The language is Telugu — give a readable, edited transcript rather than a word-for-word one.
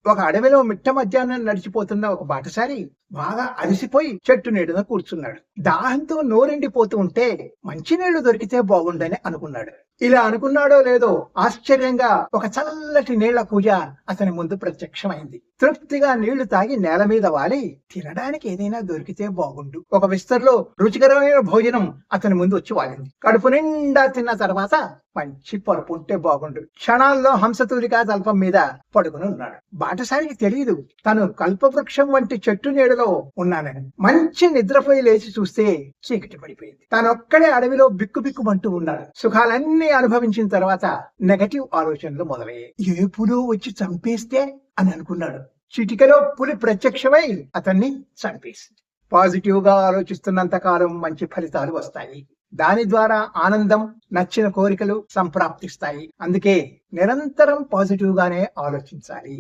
ఒక అడవిలో మిట్ట మధ్యాహ్నం నడిచిపోతున్న ఒక బాటసారి బాగా అలసిపోయి చెట్టు నీడన కూర్చున్నాడు. దాహంతో నోరెండిపోతూ ఉంటే మంచినీళ్లు దొరికితే బాగుండని అనుకున్నాడు. ఇలా అనుకున్నాడో లేదో ఆశ్చర్యంగా ఒక చల్లటి నీళ్ల పూజ అతని ముందు ప్రత్యక్షమైంది. తృప్తిగా నీళ్లు తాగి నేల మీద వాలి తినడానికి ఏదైనా దొరికితే బాగుండు. ఒక విస్తర్లో రుచికరమైన భోజనం అతని ముందు వచ్చి వాలింది. కడుపు నిండా తిన్న తర్వాత మంచి పరుపు ఉంటే బాగుండు. క్షణాల్లో హంసతూలికా తల్పం మీద పడుకుని ఉన్నాడు. బాటసారికి తెలియదు తను కల్పవృక్షం వంటి చెట్టు నీడలో ఉన్నానని. మంచి నిద్రపోయి లేచి చూస్తే చీకటి పడిపోయింది. తనొక్కడే అడవిలో బిక్కుబిక్కుమంటూ ఉన్నాడు. సుఖాలన్నీ అనుభవించిన తర్వాత నెగటివ్ ఆలోచనలు మొదలయ్యాయి. ఏ పులో వచ్చి చంపేస్తే అని అనుకున్నాడు. చిటికలో పులి ప్రత్యక్షమై అతన్ని చంపేసింది. పాజిటివ్ గా ఆలోచిస్తున్నంత కాలం మంచి ఫలితాలు వస్తాయి. దాని ద్వారా ఆనందం, నచ్చిన కోరికలు సంప్రాప్తిస్తాయి. అందుకే నిరంతరం పాజిటివ్ గానే ఆలోచించాలి.